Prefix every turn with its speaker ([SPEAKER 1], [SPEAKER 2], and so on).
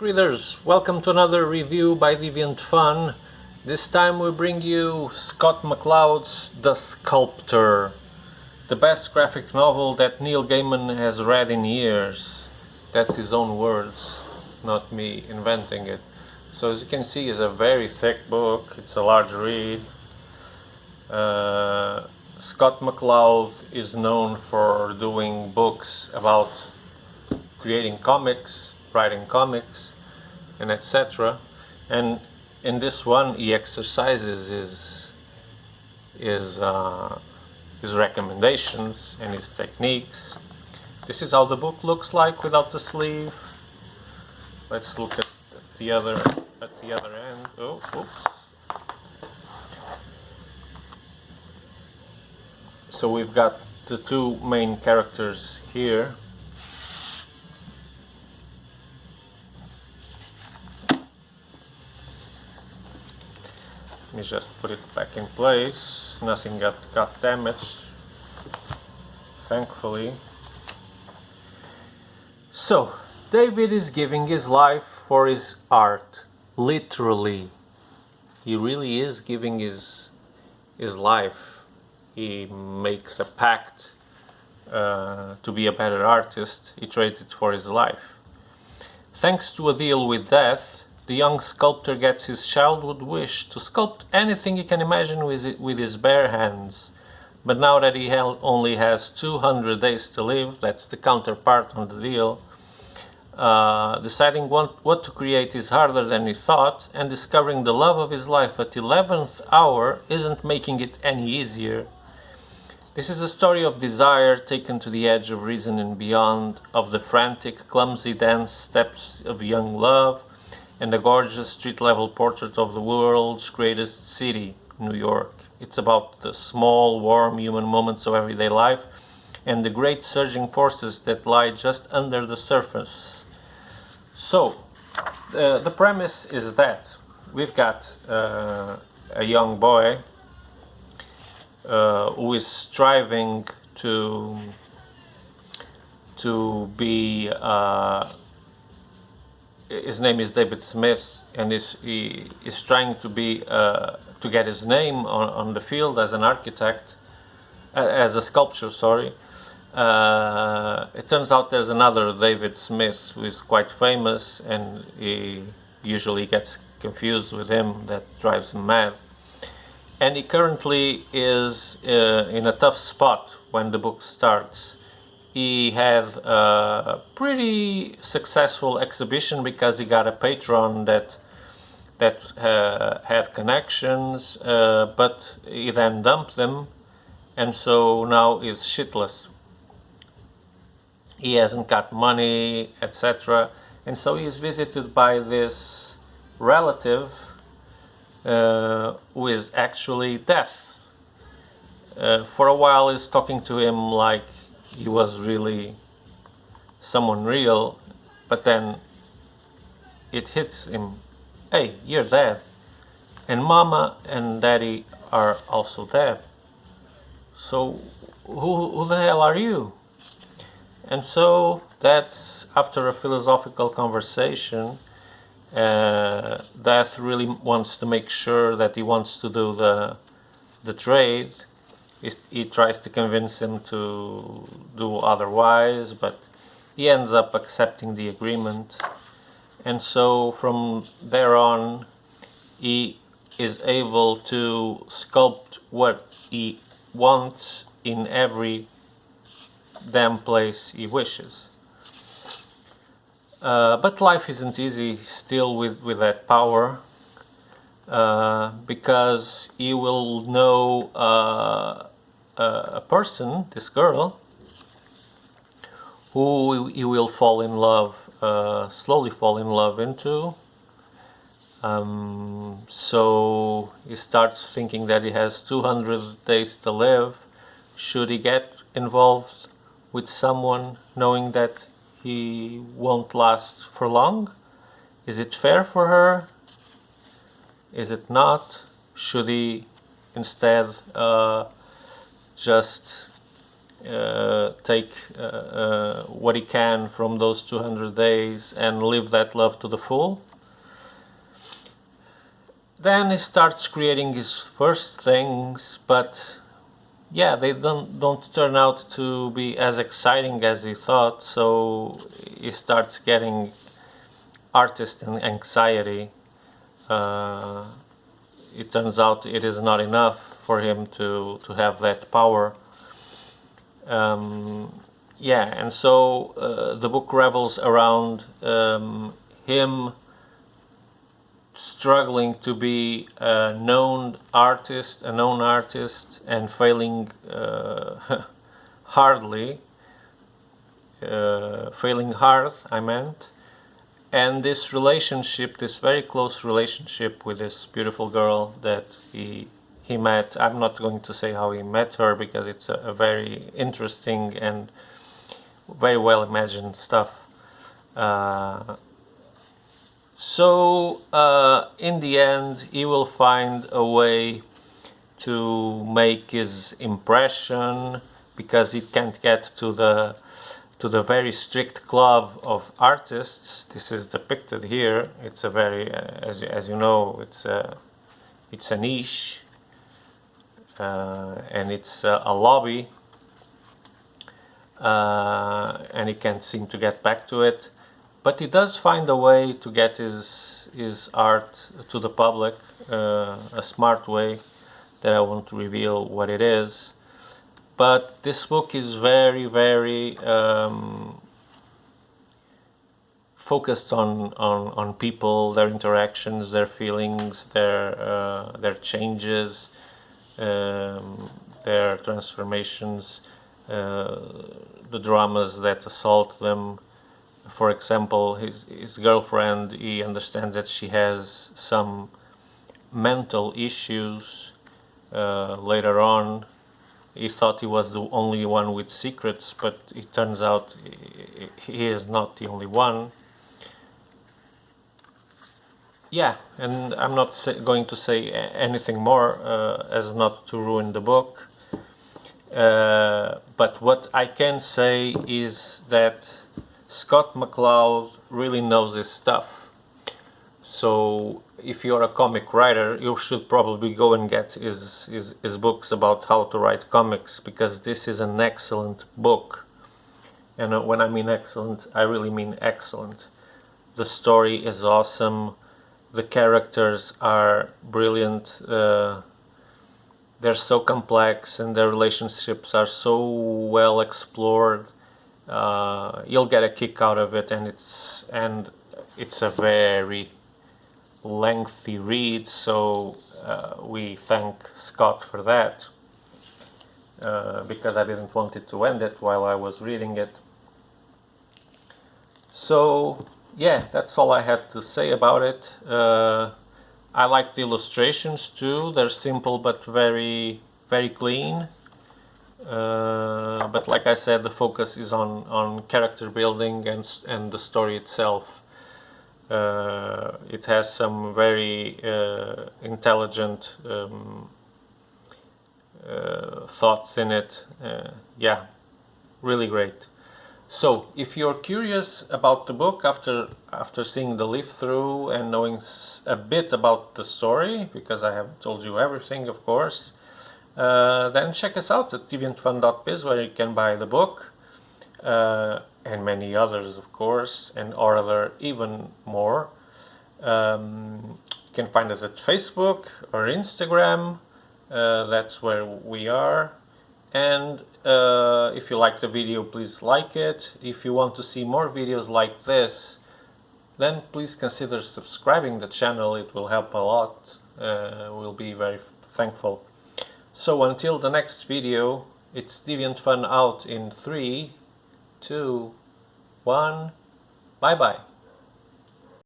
[SPEAKER 1] Readers, welcome to another review by Deviant.fun. This time we bring you Scott McCloud's The Sculptor, the best graphic novel that Neil Gaiman has read in years. That's his own words, not me inventing it. So as you can see, it's a very thick book, it's a large read. Scott McCloud is known for doing books about creating comics, writing comics, and etc. And in this one, he exercises his recommendations and his techniques. This is how the book looks like without the sleeve. Let's look at the other end. Oh, oops. So we've got the two main characters here. Let me just put it back in place. Nothing got damaged, thankfully. So, David is giving his life for his art. Literally. He really is giving his life. He makes a pact to be a better artist. He trades it for his life. Thanks to a deal with death, the young sculptor gets his childhood wish to sculpt anything he can imagine with his bare hands. But now that he only has 200 days to live, that's the counterpart on the deal, deciding what to create is harder than he thought, and discovering the love of his life at the 11th hour isn't making it any easier. This is a story of desire taken to the edge of reason and beyond, of the frantic, clumsy dance steps of young love, and a gorgeous street-level portrait of the world's greatest city, New York. It's about the small, warm human moments of everyday life and the great surging forces that lie just under the surface. So, the premise is that we've got a young boy who is striving to be his name is David Smith, and he is trying to be to get his name on the field as an architect, as a sculptor. Sorry. It turns out there's another David Smith who is quite famous, and he usually gets confused with him. That drives him mad. And he currently is in a tough spot when the book starts. He had a pretty successful exhibition because he got a patron that had connections, but he then dumped them, and so now he's shitless. He hasn't got money, etc. And so he is visited by this relative who is actually deaf. For a while he's talking to him like he was really someone real, but then it hits him. Hey, you're dead. And mama and daddy are also dead. So who the hell are you? And so that's, after a philosophical conversation, Death really wants to make sure that he wants to do the trade. He tries to convince him to do otherwise, but he ends up accepting the agreement. And so from there on, he is able to sculpt what he wants in every damn place he wishes. But life isn't easy still with that power, because he will know a person, this girl, who he will fall in love, slowly fall in love into. So he starts thinking that he has 200 days to live. Should he get involved with someone knowing that he won't last for long? Is it fair for her? Is it not? Should he instead just take what he can from those 200 days and live that love to the full. Then he starts creating his first things, but yeah, they don't turn out to be as exciting as he thought, so he starts getting artist anxiety. It turns out it is not enough for him to have that power. Yeah, and so the book revels around him struggling to be a known artist, and failing failing hard, I meant. And this relationship, this very close relationship with this beautiful girl that he met. I'm not going to say how he met her because it's a very interesting and very well imagined stuff. So in the end, he will find a way to make his impression, because he can't get to the very strict club of artists. This is depicted here. It's a very, as you know, it's a niche, and it's a lobby, and he can't seem to get back to it. But he does find a way to get his art to the public, a smart way that I won't reveal what it is. But this book is very, very focused on people, their interactions, their feelings, their changes, their transformations, the dramas that assault them. For example, his girlfriend, he understands that she has some mental issues. Later on, he thought he was the only one with secrets, but it turns out he is not the only one. Yeah, and I'm not going to say anything more as not to ruin the book. But what I can say is that Scott McCloud really knows his stuff. So if you're a comic writer, you should probably go and get his books about how to write comics, because this is an excellent book. And when I mean excellent, I really mean excellent. The story is awesome. The characters are brilliant. They're so complex, and their relationships are so well explored. You'll get a kick out of it, and it's a very lengthy read, so we thank Scott for that, because I didn't want it to end it while I was reading it. So yeah, that's all I had to say about it. I like the illustrations too. They're simple but very, very clean. But like I said, the focus is on character building and the story itself. It has some very intelligent thoughts in it. Yeah, really great. So, if you're curious about the book after seeing the leaf through and knowing a bit about the story, because I haven't told you everything, of course, then check us out at Deviant.fun.biz, where you can buy the book, and many others, of course, and other even more. You can find us at Facebook or Instagram. That's where we are. And if you like the video, please like it. If you want to see more videos like this, then please consider subscribing the channel. It will help a lot. We'll be very thankful. So until the next video, it's Deviant Fun out in 3, 2, 1. Bye bye.